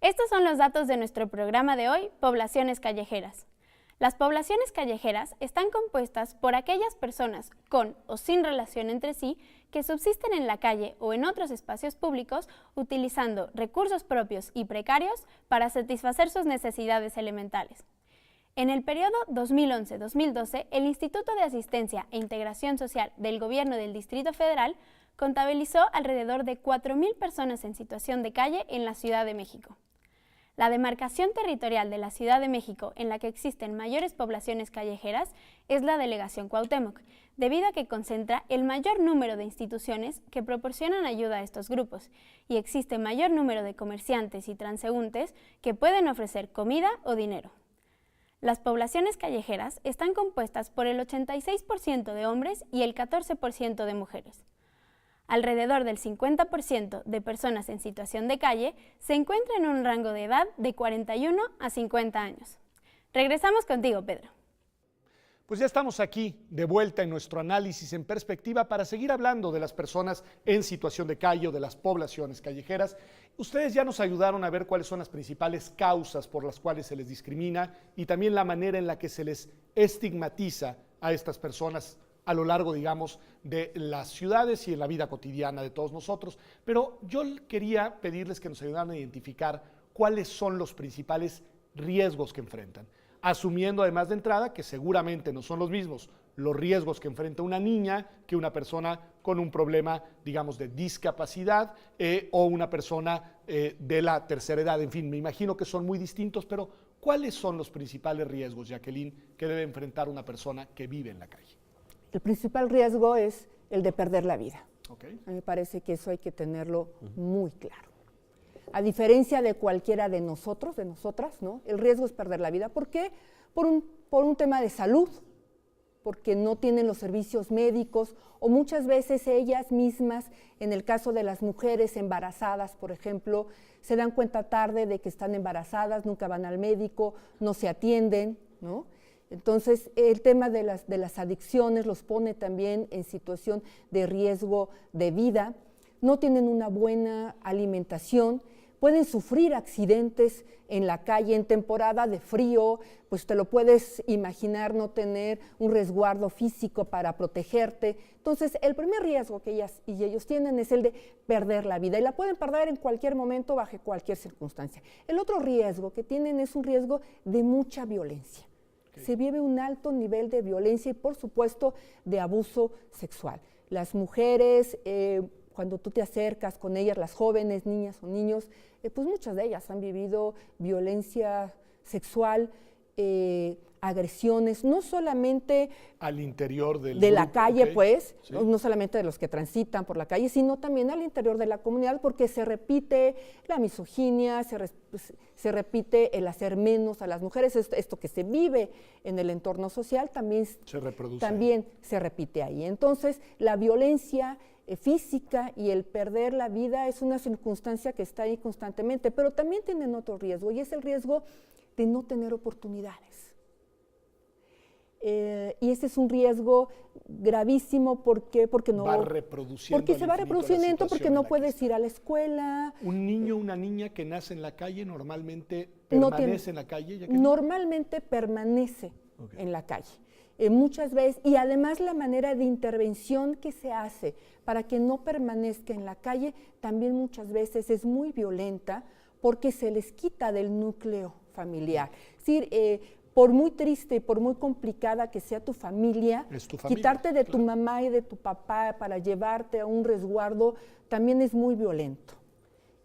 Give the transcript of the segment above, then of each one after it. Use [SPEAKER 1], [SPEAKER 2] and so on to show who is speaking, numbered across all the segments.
[SPEAKER 1] Estos son los datos de nuestro programa de hoy, Poblaciones Callejeras. Las poblaciones callejeras están compuestas por aquellas personas con o sin relación entre sí que subsisten en la calle o en otros espacios públicos utilizando recursos propios y precarios para satisfacer sus necesidades elementales. En el periodo 2011-2012, el Instituto de Asistencia e Integración Social del Gobierno del Distrito Federal contabilizó alrededor de 4,000 personas en situación de calle en la Ciudad de México. La demarcación territorial de la Ciudad de México en la que existen mayores poblaciones callejeras es la Delegación Cuauhtémoc, debido a que concentra el mayor número de instituciones que proporcionan ayuda a estos grupos y existe mayor número de comerciantes y transeúntes que pueden ofrecer comida o dinero. Las poblaciones callejeras están compuestas por el 86% de hombres y el 14% de mujeres. Alrededor del 50% de personas en situación de calle se encuentra en un rango de edad de 41 a 50 años. Regresamos contigo, Pedro.
[SPEAKER 2] Pues ya estamos aquí de vuelta en nuestro análisis en perspectiva para seguir hablando de las personas en situación de calle o de las poblaciones callejeras. Ustedes ya nos ayudaron a ver cuáles son las principales causas por las cuales se les discrimina y también la manera en la que se les estigmatiza a estas personas a lo largo, digamos, de las ciudades y en la vida cotidiana de todos nosotros. Pero yo quería pedirles que nos ayudaran a identificar cuáles son los principales riesgos que enfrentan, asumiendo además de entrada que seguramente no son los mismos los riesgos que enfrenta una niña que una persona con un problema, digamos, de discapacidad o una persona de la tercera edad. En fin, me imagino que son muy distintos, pero ¿cuáles son los principales riesgos, Jacqueline, que debe enfrentar una persona que vive en la calle?
[SPEAKER 3] El principal riesgo es el de perder la vida.
[SPEAKER 2] Okay.
[SPEAKER 3] A mí me parece que eso hay que tenerlo muy claro. A diferencia de cualquiera de nosotros, de nosotras, ¿no? El riesgo es perder la vida. ¿Por qué? Por un tema de salud, porque no tienen los servicios médicos o muchas veces ellas mismas, en el caso de las mujeres embarazadas, por ejemplo, se dan cuenta tarde de que están embarazadas, nunca van al médico, no se atienden, ¿no? Entonces, el tema de las adicciones los pone también en situación de riesgo de vida, no tienen una buena alimentación, pueden sufrir accidentes en la calle en temporada de frío, pues te lo puedes imaginar, no tener un resguardo físico para protegerte. Entonces, el primer riesgo que ellas y ellos tienen es el de perder la vida, y la pueden perder en cualquier momento, bajo cualquier circunstancia. El otro riesgo que tienen es un riesgo de mucha violencia. Se vive un alto nivel de violencia y, por supuesto, de abuso sexual. Las mujeres, cuando tú te acercas con ellas, las jóvenes, niñas o niños, pues muchas de ellas han vivido violencia sexual, agresiones, no solamente
[SPEAKER 2] al interior de
[SPEAKER 3] la calle,
[SPEAKER 2] okay.
[SPEAKER 3] pues,
[SPEAKER 2] sí.
[SPEAKER 3] no solamente de los que transitan por la calle, sino también al interior de la comunidad, porque se repite la misoginia, se repite el hacer menos a las mujeres, esto que se vive en el entorno social también se repite ahí. Entonces, la violencia física y el perder la vida es una circunstancia que está ahí constantemente, pero también tienen otro riesgo, y es el riesgo de no tener oportunidades. Y ese es un riesgo gravísimo porque no
[SPEAKER 2] va reproduciendo
[SPEAKER 3] porque se va reproduciendo, porque no puedes ir a la escuela.
[SPEAKER 2] Un niño o una niña que nace en la calle normalmente permanece en la calle.
[SPEAKER 3] Normalmente permanece en la calle. Muchas veces, y además la manera de intervención que se hace para que no permanezca en la calle también muchas veces es muy violenta, porque se les quita del núcleo familiar. Es decir, por muy triste y por muy complicada que sea tu familia, quitarte de tu mamá y de tu papá para llevarte a un resguardo también es muy violento.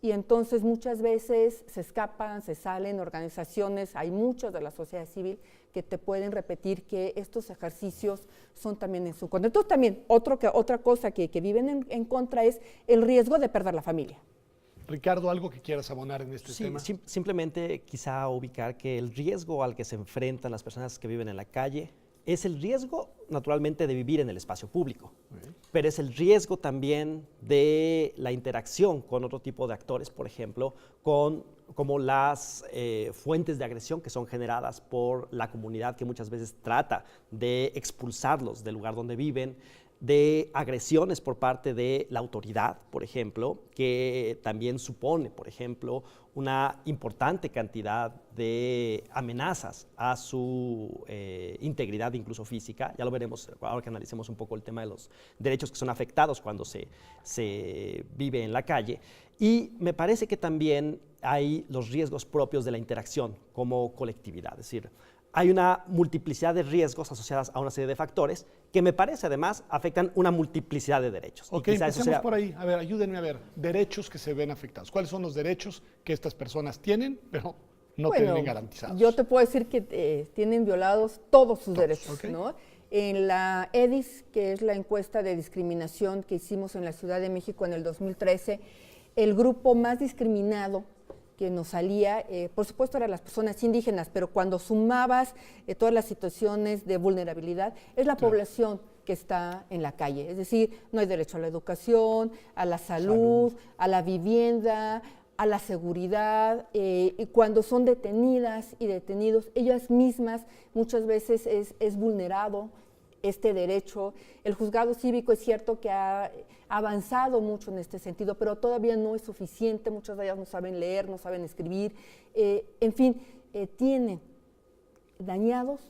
[SPEAKER 3] Y entonces muchas veces se escapan, se salen organizaciones, hay muchas de la sociedad civil que te pueden repetir que estos ejercicios son también en su contra. Entonces también otra cosa que viven en contra es el riesgo de perder la familia.
[SPEAKER 2] Ricardo, ¿algo que quieras abonar en este tema?
[SPEAKER 4] Simplemente quizá ubicar que el riesgo al que se enfrentan las personas que viven en la calle es el riesgo, naturalmente, de vivir en el espacio público, pero es el riesgo también de la interacción con otro tipo de actores, por ejemplo, como las fuentes de agresión que son generadas por la comunidad, que muchas veces trata de expulsarlos del lugar donde viven, de agresiones por parte de la autoridad, por ejemplo, que también supone, por ejemplo, una importante cantidad de amenazas a su integridad, incluso física. Ya lo veremos ahora que analicemos un poco el tema de los derechos que son afectados cuando se vive en la calle. Y me parece que también hay los riesgos propios de la interacción como colectividad, es decir, hay una multiplicidad de riesgos asociadas a una serie de factores que me parece además afectan una multiplicidad de derechos.
[SPEAKER 2] Ok, empecemos por ahí. A ver, ayúdenme a ver, derechos que se ven afectados. ¿Cuáles son los derechos que estas personas tienen, pero no tienen garantizados?
[SPEAKER 3] Yo te puedo decir que tienen violados todos sus derechos,
[SPEAKER 2] okay.
[SPEAKER 3] ¿no? En la EDIS, que es la encuesta de discriminación que hicimos en la Ciudad de México en el 2013, el grupo más discriminado que nos salía, por supuesto eran las personas indígenas, pero cuando sumabas todas las situaciones de vulnerabilidad, es la población que está en la calle. Es decir, no hay derecho a la educación, a la salud, a la vivienda, a la seguridad, y cuando son detenidas y detenidos, ellas mismas muchas veces es vulnerado este derecho. El juzgado cívico es cierto que ha avanzado mucho en este sentido, pero todavía no es suficiente. Muchas de ellas no saben leer, no saben escribir, en fin, tienen dañados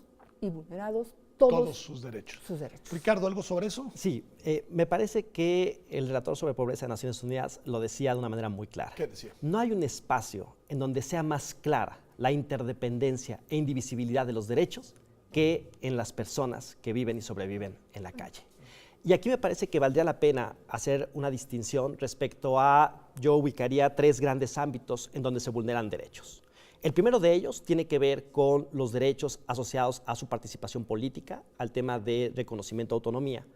[SPEAKER 3] y vulnerados todos
[SPEAKER 2] sus derechos.
[SPEAKER 3] derechos.
[SPEAKER 2] Ricardo, ¿algo sobre eso?
[SPEAKER 4] Sí, me parece que el relator sobre pobreza de Naciones Unidas lo decía de una manera muy clara.
[SPEAKER 2] ¿Qué decía?
[SPEAKER 4] No hay un espacio en donde sea más clara la interdependencia e indivisibilidad de los derechos que en las personas que viven y sobreviven en la calle. Y aquí me parece que valdría la pena hacer una distinción respecto a, yo ubicaría 3 grandes ámbitos en donde se vulneran derechos. El primero de ellos tiene que ver con los derechos asociados a su participación política, al tema de reconocimiento de autonomía.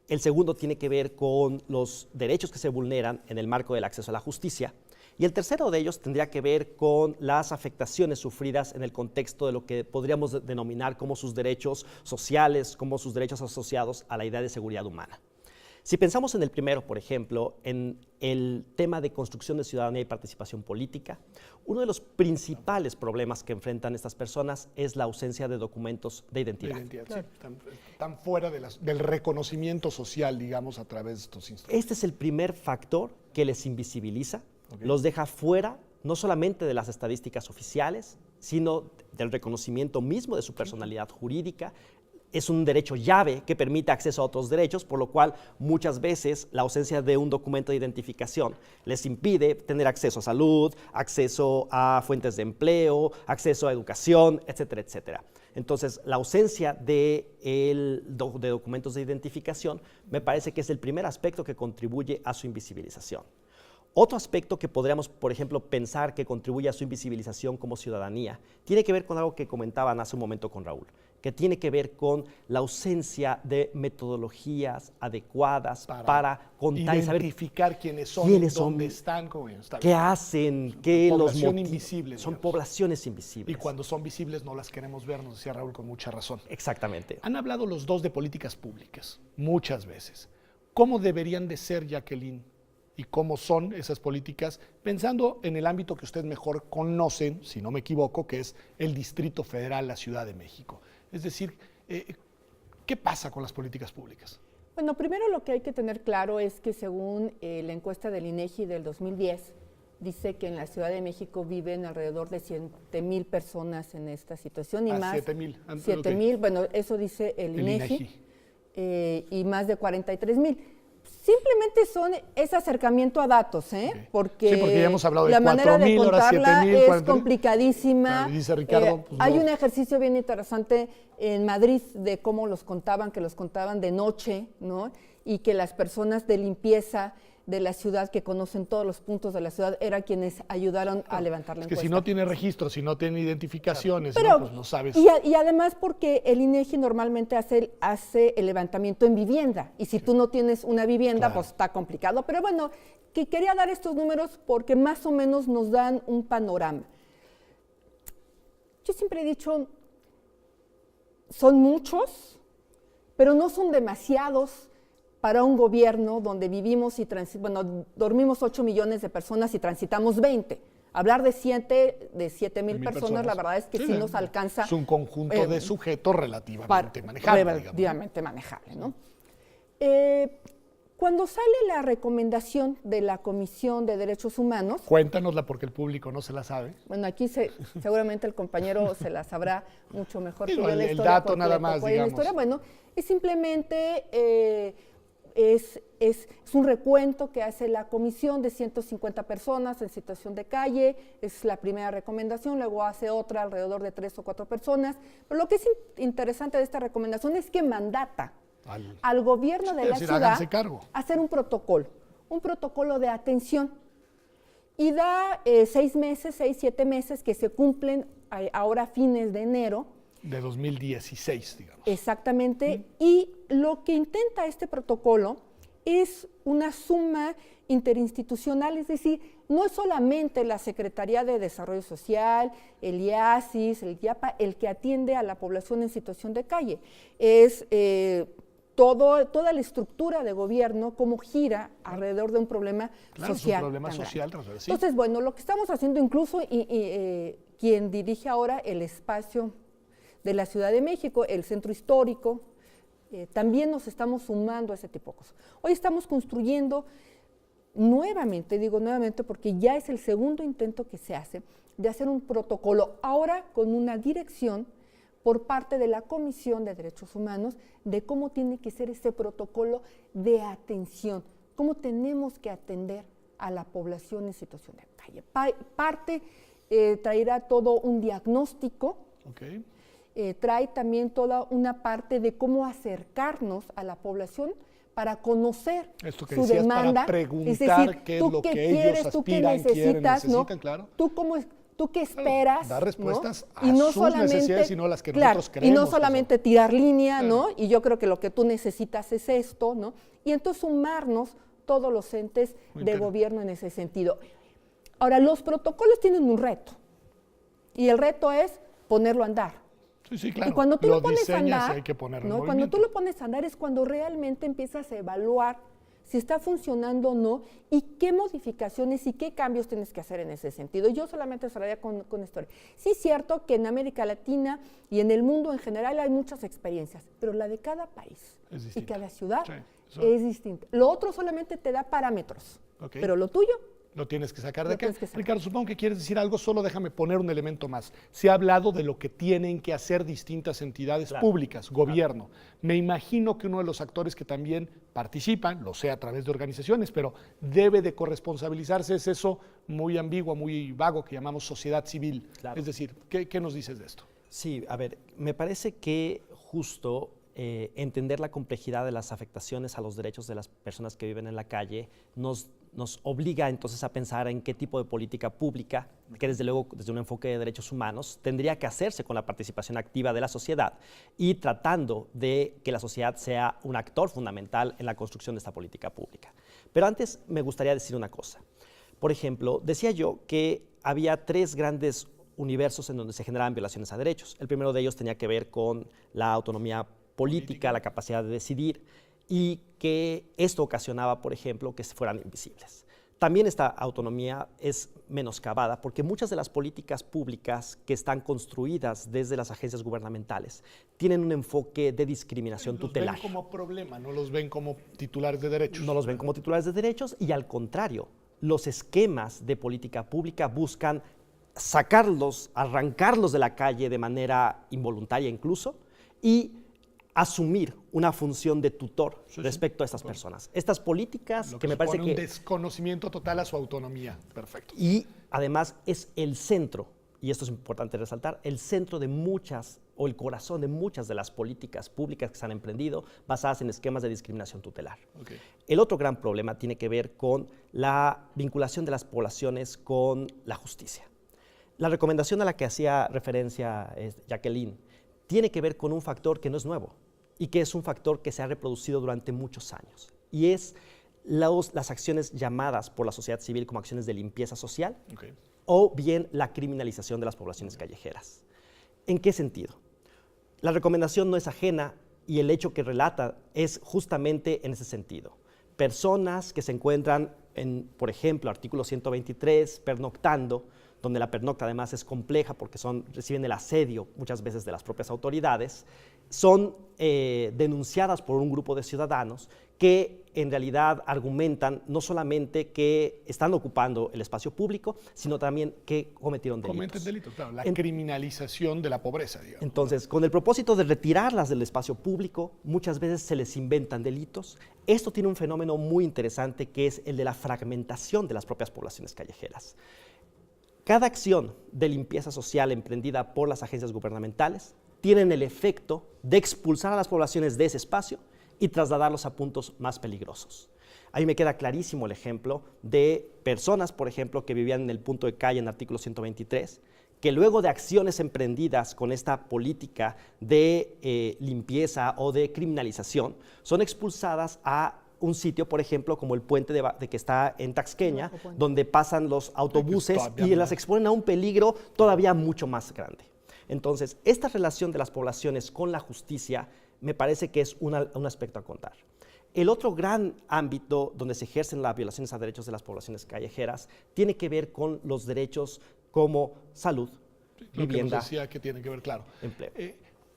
[SPEAKER 4] El segundo tiene que ver con los derechos que se vulneran en el marco del acceso a la justicia. Y el tercero de ellos tendría que ver con las afectaciones sufridas en el contexto de lo que podríamos denominar como sus derechos sociales, como sus derechos asociados a la idea de seguridad humana. Si pensamos en el primero, por ejemplo, en el tema de construcción de ciudadanía y participación política, uno de los principales problemas que enfrentan estas personas es la ausencia de documentos de identidad.
[SPEAKER 2] Claro. Sí, están fuera del reconocimiento social, digamos, a través de estos instrumentos.
[SPEAKER 4] Este es el primer factor que les invisibiliza, los deja fuera no solamente de las estadísticas oficiales, sino del reconocimiento mismo de su personalidad jurídica. Es un derecho llave que permite acceso a otros derechos, por lo cual muchas veces la ausencia de un documento de identificación les impide tener acceso a salud, acceso a fuentes de empleo, acceso a educación, etcétera, etcétera. Entonces, la ausencia de documentos de identificación me parece que es el primer aspecto que contribuye a su invisibilización. Otro aspecto que podríamos, por ejemplo, pensar que contribuye a su invisibilización como ciudadanía, tiene que ver con algo que comentaban hace un momento con Raúl, que tiene que ver con la ausencia de metodologías adecuadas para contar y saber
[SPEAKER 2] identificar quiénes son, dónde están,
[SPEAKER 4] qué hacen, qué los
[SPEAKER 2] población invisible,
[SPEAKER 4] son
[SPEAKER 2] digamos.
[SPEAKER 4] Poblaciones invisibles.
[SPEAKER 2] Y cuando son visibles no las queremos ver, nos decía Raúl con mucha razón.
[SPEAKER 4] Exactamente.
[SPEAKER 2] Han hablado los dos de políticas públicas, muchas veces. ¿Cómo deberían de ser, Jacqueline? ¿Y cómo son esas políticas? Pensando en el ámbito que ustedes mejor conocen, si no me equivoco, que es el Distrito Federal, la Ciudad de México. Es decir, ¿qué pasa con las políticas públicas?
[SPEAKER 3] Bueno, primero lo que hay que tener claro es que según la encuesta del INEGI del 2010, dice que en la Ciudad de México viven alrededor de 7,000 personas en esta situación y más.
[SPEAKER 2] 7,000.
[SPEAKER 3] 7,000, bueno, eso dice el INEGI. Y más de 43,000. Simplemente son ese acercamiento a datos, porque,
[SPEAKER 2] sí, porque ya hemos hablado de
[SPEAKER 3] la manera de contarla es complicadísima.
[SPEAKER 2] Claro, dice Ricardo, pues
[SPEAKER 3] hay un ejercicio bien interesante en Madrid de cómo los contaban, que los contaban de noche, ¿no? Y que las personas de limpieza de la ciudad, que conocen todos los puntos de la ciudad, eran quienes ayudaron a levantar la encuesta.
[SPEAKER 2] Es que si no tiene registro, si no tiene identificaciones,
[SPEAKER 3] pero,
[SPEAKER 2] pues no sabes.
[SPEAKER 3] Y además porque el INEGI normalmente hace el levantamiento en vivienda, y si tú no tienes una vivienda, pues está complicado. Pero bueno, que quería dar estos números porque más o menos nos dan un panorama. Yo siempre he dicho, son muchos, pero no son demasiados para un gobierno donde vivimos y dormimos 8 millones de personas y transitamos 20. Hablar de 7,000 personas, la verdad es que sí nos alcanza.
[SPEAKER 2] Es un conjunto de sujetos relativamente manejable.
[SPEAKER 3] Relativamente manejable, ¿no? Cuando sale la recomendación de la Comisión de Derechos Humanos,
[SPEAKER 2] Cuéntanosla porque el público no se la sabe.
[SPEAKER 3] bueno, aquí seguramente el compañero se la sabrá mucho mejor
[SPEAKER 2] Digo,
[SPEAKER 3] que yo
[SPEAKER 2] el
[SPEAKER 3] la historia,
[SPEAKER 2] dato
[SPEAKER 3] porque
[SPEAKER 2] nada
[SPEAKER 3] le
[SPEAKER 2] más,
[SPEAKER 3] tocó ahí la
[SPEAKER 2] digamos.
[SPEAKER 3] historia. Bueno, es simplemente es un recuento que hace la comisión de 150 personas en situación de calle, es la primera recomendación, luego hace otra alrededor de 3 o 4 personas, pero lo que es interesante de esta recomendación es que mandata al gobierno de
[SPEAKER 2] es
[SPEAKER 3] la
[SPEAKER 2] decir,
[SPEAKER 3] ciudad
[SPEAKER 2] háganse cargo.
[SPEAKER 3] hacer un protocolo de atención, y da 6 meses, 6, 7 meses que se cumplen ahora a fines de enero.
[SPEAKER 2] De 2016, digamos.
[SPEAKER 3] Exactamente, y lo que intenta este protocolo es una suma interinstitucional, es decir, no es solamente la Secretaría de Desarrollo Social, el IASIS, el IAPA, el que atiende a la población en situación de calle, es toda la estructura de gobierno, cómo gira alrededor de un problema
[SPEAKER 2] Claro,
[SPEAKER 3] social.
[SPEAKER 2] es un problema
[SPEAKER 3] tan grande.
[SPEAKER 2] social transversal.
[SPEAKER 3] Entonces, bueno, lo que estamos haciendo incluso, quien dirige ahora el espacio de la Ciudad de México, el centro histórico, también nos estamos sumando a ese tipo de cosas. Hoy estamos construyendo nuevamente, digo nuevamente porque ya es el segundo intento que se hace, de hacer un protocolo, ahora con una dirección por parte de la Comisión de Derechos Humanos, de cómo tiene que ser ese protocolo de atención, cómo tenemos que atender a la población en situación de calle. Traerá todo un diagnóstico,
[SPEAKER 2] Okay.
[SPEAKER 3] trae también toda una parte de cómo acercarnos a la población para conocer
[SPEAKER 2] Esto que
[SPEAKER 3] su
[SPEAKER 2] decías,
[SPEAKER 3] demanda.
[SPEAKER 2] para preguntar
[SPEAKER 3] es decir,
[SPEAKER 2] qué es
[SPEAKER 3] tú
[SPEAKER 2] lo
[SPEAKER 3] qué
[SPEAKER 2] que ellos
[SPEAKER 3] quieres, tú qué
[SPEAKER 2] aspiran, quieren,
[SPEAKER 3] necesitas,
[SPEAKER 2] claro.
[SPEAKER 3] Tú qué esperas,
[SPEAKER 2] dar respuestas
[SPEAKER 3] ¿no?
[SPEAKER 2] a
[SPEAKER 3] Y no
[SPEAKER 2] sus necesidades y no las que nosotros
[SPEAKER 3] y
[SPEAKER 2] creemos
[SPEAKER 3] no
[SPEAKER 2] que
[SPEAKER 3] solamente tirar línea,
[SPEAKER 2] Claro.
[SPEAKER 3] ¿no? Y yo creo que lo que tú necesitas es esto, ¿no? Y entonces sumarnos todos los entes de gobierno en ese sentido. Ahora, los protocolos tienen un reto, y el reto es ponerlo a andar.
[SPEAKER 2] Sí, claro.
[SPEAKER 3] Y cuando tú lo pones a
[SPEAKER 2] diseñas
[SPEAKER 3] andar,
[SPEAKER 2] y hay que ponerlo en
[SPEAKER 3] ¿no? Cuando tú
[SPEAKER 2] movimiento.
[SPEAKER 3] lo pones a andar es cuando realmente empiezas a evaluar si está funcionando o no y qué modificaciones y qué cambios tienes que hacer en ese sentido. Yo solamente cerraría con esto. Sí es cierto que en América Latina y en el mundo en general hay muchas experiencias, pero la de cada país
[SPEAKER 2] Es
[SPEAKER 3] y
[SPEAKER 2] distinta.
[SPEAKER 3] cada ciudad
[SPEAKER 2] Sí, eso.
[SPEAKER 3] es distinta. Lo otro solamente te da parámetros,
[SPEAKER 2] Ok.
[SPEAKER 3] pero lo tuyo
[SPEAKER 2] Lo tienes que sacar de
[SPEAKER 3] Lo
[SPEAKER 2] acá.
[SPEAKER 3] tienes que sacar.
[SPEAKER 2] Ricardo, supongo que quieres decir algo, solo déjame poner un elemento más. Se ha hablado de lo que tienen que hacer distintas entidades públicas, gobierno. Me imagino que uno de los actores que también participan, lo sé a través de organizaciones, pero debe de corresponsabilizarse, es eso muy ambiguo, muy vago que llamamos sociedad civil.
[SPEAKER 4] Claro.
[SPEAKER 2] Es decir, ¿qué nos dices de esto?
[SPEAKER 4] Sí, a ver, me parece que justo entender la complejidad de las afectaciones a los derechos de las personas que viven en la calle nos obliga entonces a pensar en qué tipo de política pública, que desde luego desde un enfoque de derechos humanos, tendría que hacerse con la participación activa de la sociedad y tratando de que la sociedad sea un actor fundamental en la construcción de esta política pública. Pero antes me gustaría decir una cosa. Por ejemplo, decía yo que había 3 grandes universos en donde se generaban violaciones a derechos. El primero de ellos tenía que ver con la autonomía política, la capacidad de decidir, y que esto ocasionaba, por ejemplo, que fueran invisibles. También esta autonomía es menoscabada porque muchas de las políticas públicas que están construidas desde las agencias gubernamentales tienen un enfoque de discriminación tutelar.
[SPEAKER 2] Los ven como problema, no los ven como titulares de derechos.
[SPEAKER 4] No los ven como titulares de derechos y al contrario, los esquemas de política pública buscan sacarlos, arrancarlos de la calle de manera involuntaria incluso y asumir una función de tutor respecto a estas personas. Estas políticas
[SPEAKER 2] Lo
[SPEAKER 4] que me parece
[SPEAKER 2] supone un
[SPEAKER 4] que...
[SPEAKER 2] desconocimiento total a su autonomía. Perfecto.
[SPEAKER 4] Y además es el centro, y esto es importante resaltar, el centro de muchas, o el corazón de muchas de las políticas públicas que se han emprendido basadas en esquemas de discriminación tutelar.
[SPEAKER 2] Okay.
[SPEAKER 4] El otro gran problema tiene que ver con la vinculación de las poblaciones con la justicia. La recomendación a la que hacía referencia Jacqueline tiene que ver con un factor que no es nuevo y que es un factor que se ha reproducido durante muchos años, y es las acciones llamadas por la sociedad civil como acciones de limpieza social, o bien la criminalización de las poblaciones callejeras. ¿En qué sentido? La recomendación no es ajena y el hecho que relata es justamente en ese sentido. Personas que se encuentran en, por ejemplo, artículo 123, pernoctando, donde la pernocta además es compleja porque reciben el asedio muchas veces de las propias autoridades, son denunciadas por un grupo de ciudadanos que en realidad argumentan no solamente que están ocupando el espacio público, sino también que cometieron delitos.
[SPEAKER 2] Cometen delitos, claro, la criminalización de la pobreza, digamos.
[SPEAKER 4] Entonces, con el propósito de retirarlas del espacio público, muchas veces se les inventan delitos. Esto tiene un fenómeno muy interesante que es el de la fragmentación de las propias poblaciones callejeras. Cada acción de limpieza social emprendida por las agencias gubernamentales tienen el efecto de expulsar a las poblaciones de ese espacio y trasladarlos a puntos más peligrosos. Ahí me queda clarísimo el ejemplo de personas, por ejemplo, que vivían en el punto de calle en el artículo 123, que luego de acciones emprendidas con esta política de limpieza o de criminalización, son expulsadas a un sitio, por ejemplo, como el puente de que está en Taxqueña, donde pasan los autobuses y las exponen a un peligro todavía mucho más grande. Entonces, esta relación de las poblaciones con la justicia me parece que es un aspecto a contar. El otro gran ámbito donde se ejercen las violaciones a derechos de las poblaciones callejeras tiene que ver con los derechos como salud, vivienda,
[SPEAKER 2] Lo que nos decía que tiene que ver, claro.
[SPEAKER 4] empleo.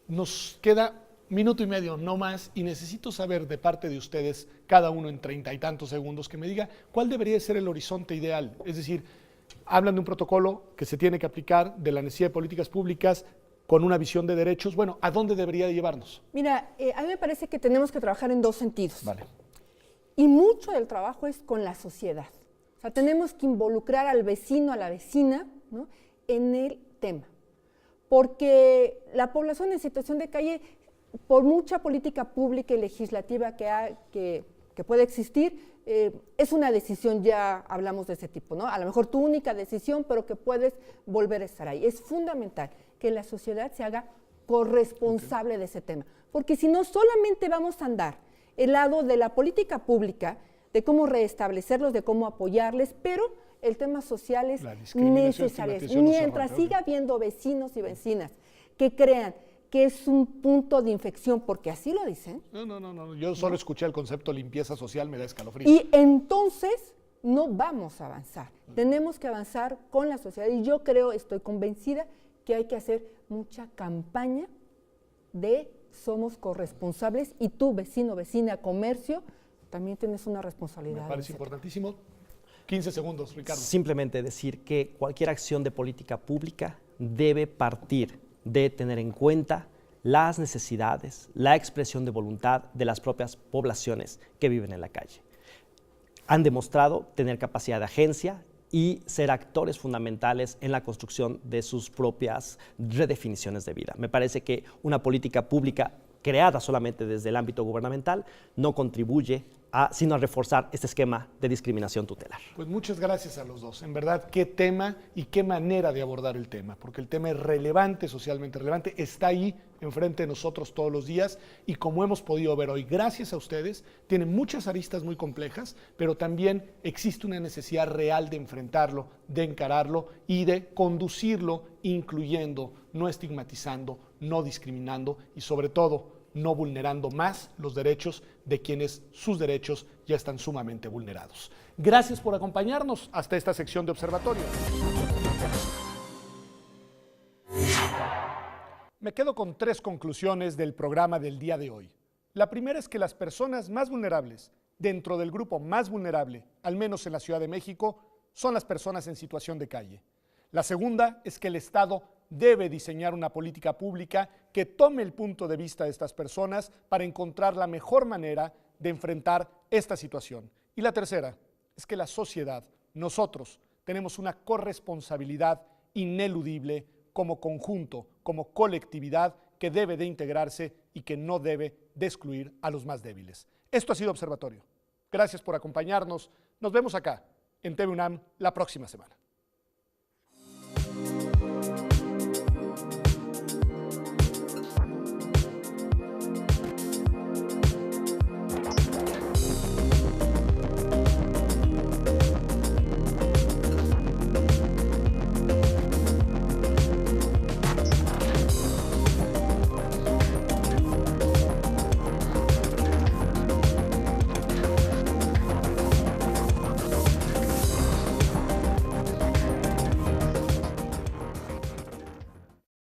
[SPEAKER 2] Nos queda minuto y medio, no más, y necesito saber de parte de ustedes, cada uno en 30 y tantos segundos, que me diga cuál debería ser el horizonte ideal. Es decir, hablan de un protocolo que se tiene que aplicar, de la necesidad de políticas públicas, con una visión de derechos. Bueno, ¿a dónde debería llevarnos?
[SPEAKER 3] Mira, a mí me parece que tenemos que trabajar en dos sentidos.
[SPEAKER 2] Vale.
[SPEAKER 3] Y mucho del trabajo es con la sociedad. O sea, tenemos que involucrar al vecino, a la vecina, ¿no?, en el tema. Porque la población en situación de calle, por mucha política pública y legislativa que puede existir, es una decisión, ya hablamos de ese tipo, ¿no? A lo mejor tu única decisión, pero que puedes volver a estar ahí. Es fundamental que la sociedad se haga corresponsable de ese tema, porque si no, solamente vamos a andar el lado de la política pública, de cómo restablecerlos, de cómo apoyarles, pero el tema social es necesario. Mientras siga habiendo vecinos y vecinas que crean que es un punto de infección, porque así lo dicen.
[SPEAKER 2] No, yo solo escuché el concepto limpieza social, me da escalofrío.
[SPEAKER 3] Y entonces no vamos a avanzar. Tenemos que avanzar con la sociedad y yo creo, estoy convencida que hay que hacer mucha campaña de somos corresponsables y tú, vecino, vecina, comercio, también tienes una responsabilidad.
[SPEAKER 2] Me parece importantísimo. 15 segundos, Ricardo.
[SPEAKER 4] Simplemente decir que cualquier acción de política pública debe partir de tener en cuenta las necesidades, la expresión de voluntad de las propias poblaciones que viven en la calle. Han demostrado tener capacidad de agencia y ser actores fundamentales en la construcción de sus propias redefiniciones de vida. Me parece que una política pública creada solamente desde el ámbito gubernamental no contribuye sino a reforzar este esquema de discriminación tutelar.
[SPEAKER 2] Pues muchas gracias a los dos. En verdad, qué tema y qué manera de abordar el tema, porque el tema es relevante, socialmente relevante, está ahí enfrente de nosotros todos los días y como hemos podido ver hoy, gracias a ustedes, tiene muchas aristas muy complejas, pero también existe una necesidad real de enfrentarlo, de encararlo y de conducirlo, incluyendo, no estigmatizando, no discriminando y sobre todo no vulnerando más los derechos de quienes sus derechos ya están sumamente vulnerados. Gracias por acompañarnos hasta esta sección de Observatorio. Me quedo con 3 conclusiones del programa del día de hoy. La primera es que las personas más vulnerables, dentro del grupo más vulnerable, al menos en la Ciudad de México, son las personas en situación de calle. La segunda es que el Estado debe diseñar una política pública que tome el punto de vista de estas personas para encontrar la mejor manera de enfrentar esta situación. Y la tercera es que la sociedad, nosotros, tenemos una corresponsabilidad ineludible como conjunto, como colectividad que debe de integrarse y que no debe de excluir a los más débiles. Esto ha sido Observatorio. Gracias por acompañarnos. Nos vemos acá en TV UNAM la próxima semana.